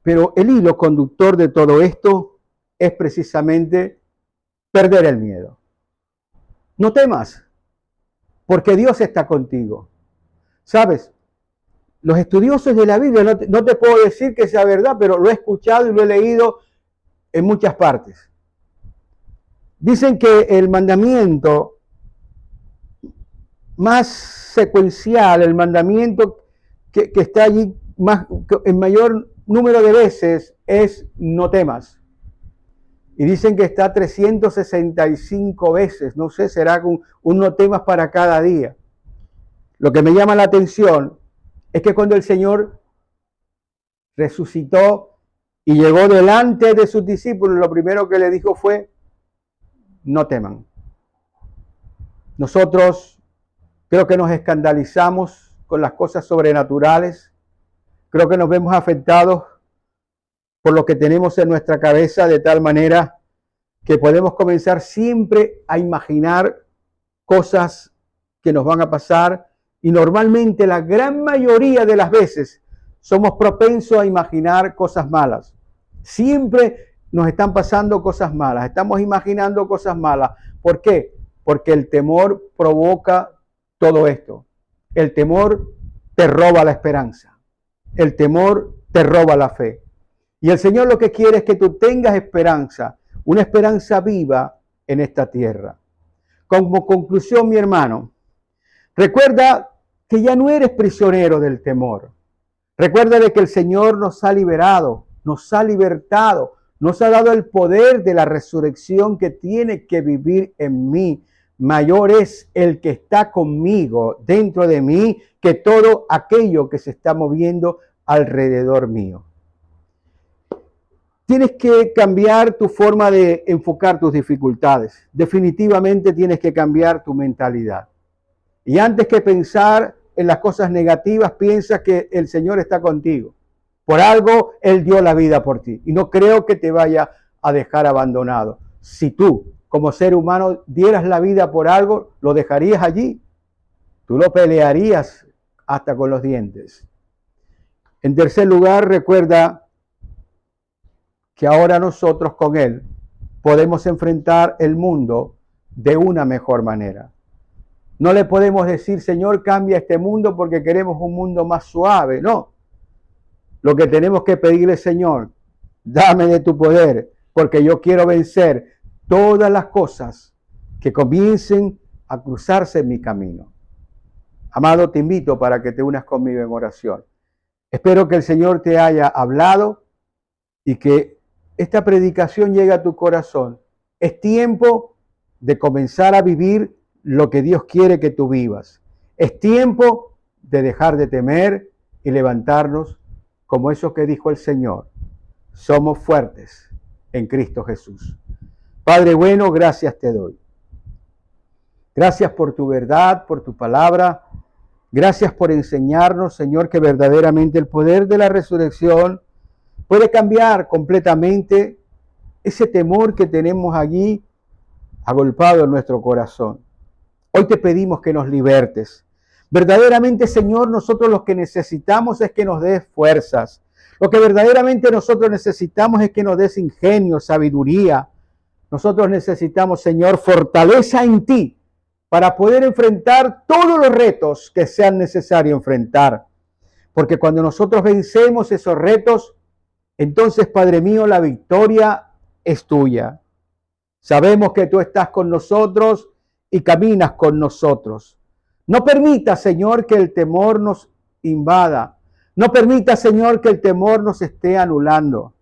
Pero el hilo conductor de todo esto es precisamente perder el miedo. No temas, porque Dios está contigo. ¿Sabes? Los estudiosos de la Biblia, no te puedo decir que sea verdad, pero lo he escuchado y lo he leído en muchas partes. Dicen que el mandamiento más secuencial, el mandamiento que está allí en mayor número de veces es no temas. Y dicen que está 365 veces. No sé, será un no temas para cada día. Lo que me llama la atención es que cuando el Señor resucitó y llegó delante de sus discípulos, lo primero que le dijo fue, no teman. Nosotros creo que nos escandalizamos con las cosas sobrenaturales. Creo que nos vemos afectados por lo que tenemos en nuestra cabeza de tal manera que podemos comenzar siempre a imaginar cosas que nos van a pasar y normalmente la gran mayoría de las veces somos propensos a imaginar cosas malas. Siempre nos están pasando cosas malas, estamos imaginando cosas malas. ¿Por qué? Porque el temor provoca todo esto. El temor te roba la esperanza. El temor te roba la fe. Y el Señor lo que quiere es que tú tengas esperanza, una esperanza viva en esta tierra. Como conclusión, mi hermano, recuerda que ya no eres prisionero del temor. Recuerda de que el Señor nos ha liberado, nos ha libertado, nos ha dado el poder de la resurrección que tiene que vivir en mí. Mayor es el que está conmigo, dentro de mí, que todo aquello que se está moviendo alrededor mío. Tienes que cambiar tu forma de enfocar tus dificultades. Definitivamente tienes que cambiar tu mentalidad. Y antes que pensar en las cosas negativas, piensa que el Señor está contigo. Por algo, Él dio la vida por ti. Y no creo que te vaya a dejar abandonado. Si tú, como ser humano, dieras la vida por algo, lo dejarías allí. Tú lo pelearías hasta con los dientes. En tercer lugar, recuerda que ahora nosotros con Él podemos enfrentar el mundo de una mejor manera. No le podemos decir, Señor, cambia este mundo porque queremos un mundo más suave. No. Lo que tenemos que pedirle, Señor, dame de tu poder, porque yo quiero vencer todas las cosas que comiencen a cruzarse en mi camino. Amado, te invito para que te unas conmigo en oración. Espero que el Señor te haya hablado y que esta predicación llegue a tu corazón. Es tiempo de comenzar a vivir lo que Dios quiere que tú vivas. Es tiempo de dejar de temer y levantarnos como eso que dijo el Señor. Somos fuertes en Cristo Jesús. Padre bueno, gracias te doy. Gracias por tu verdad, por tu palabra. Gracias por enseñarnos, Señor, que verdaderamente el poder de la resurrección puede cambiar completamente ese temor que tenemos allí agolpado en nuestro corazón. Hoy te pedimos que nos libertes. Verdaderamente, Señor, nosotros lo que necesitamos es que nos des fuerzas. Lo que verdaderamente nosotros necesitamos es que nos des ingenio, sabiduría. Nosotros necesitamos, Señor, fortaleza en ti para poder enfrentar todos los retos que sean necesarios enfrentar. Porque cuando nosotros vencemos esos retos, entonces, Padre mío, la victoria es tuya. Sabemos que tú estás con nosotros y caminas con nosotros. No permita, Señor, que el temor nos invada. No permita, Señor, que el temor nos esté anulando.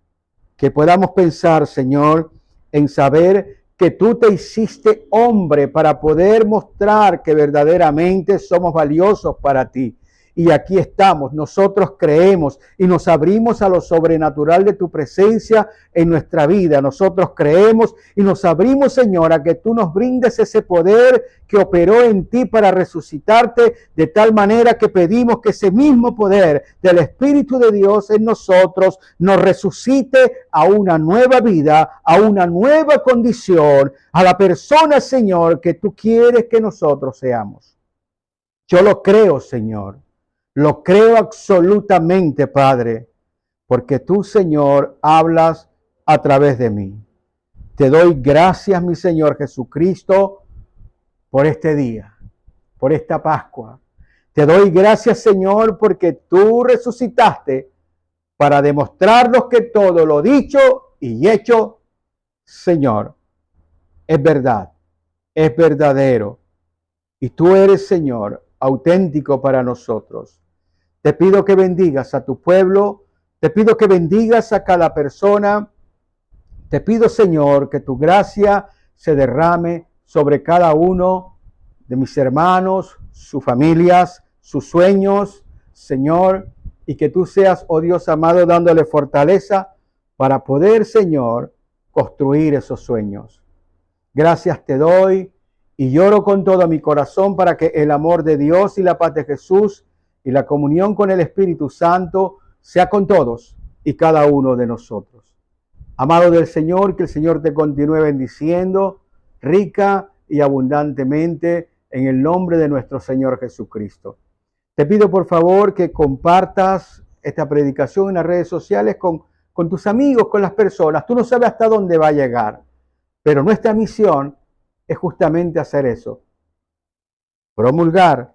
Que podamos pensar, Señor, en saber que tú te hiciste hombre para poder mostrar que verdaderamente somos valiosos para ti. Y aquí estamos, nosotros creemos y nos abrimos a lo sobrenatural de tu presencia en nuestra vida. Nosotros creemos y nos abrimos, Señor, a que tú nos brindes ese poder que operó en ti para resucitarte, de tal manera que pedimos que ese mismo poder del Espíritu de Dios en nosotros nos resucite a una nueva vida, a una nueva condición, a la persona, Señor, que tú quieres que nosotros seamos. Yo lo creo, Señor. Lo creo absolutamente, Padre, porque tú, Señor, hablas a través de mí. Te doy gracias, mi Señor Jesucristo, por este día, por esta Pascua. Te doy gracias, Señor, porque tú resucitaste para demostrarnos que todo lo dicho y hecho, Señor, es verdad, es verdadero. Y tú eres, Señor, auténtico para nosotros. Te pido que bendigas a tu pueblo, te pido que bendigas a cada persona. Te pido, Señor, que tu gracia se derrame sobre cada uno de mis hermanos, sus familias, sus sueños, Señor, y que tú seas, oh Dios amado, dándole fortaleza para poder, Señor, construir esos sueños. Gracias te doy y lloro con todo mi corazón para que el amor de Dios y la paz de Jesús y la comunión con el Espíritu Santo sea con todos y cada uno de nosotros. Amado del Señor, que el Señor te continúe bendiciendo rica y abundantemente en el nombre de nuestro Señor Jesucristo. Te pido por favor que compartas esta predicación en las redes sociales con tus amigos, con las personas. Tú no sabes hasta dónde va a llegar, pero nuestra misión es justamente hacer eso. Promulgar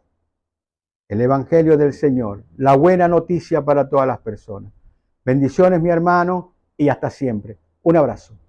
el Evangelio del Señor, la buena noticia para todas las personas. Bendiciones, mi hermano, y hasta siempre. Un abrazo.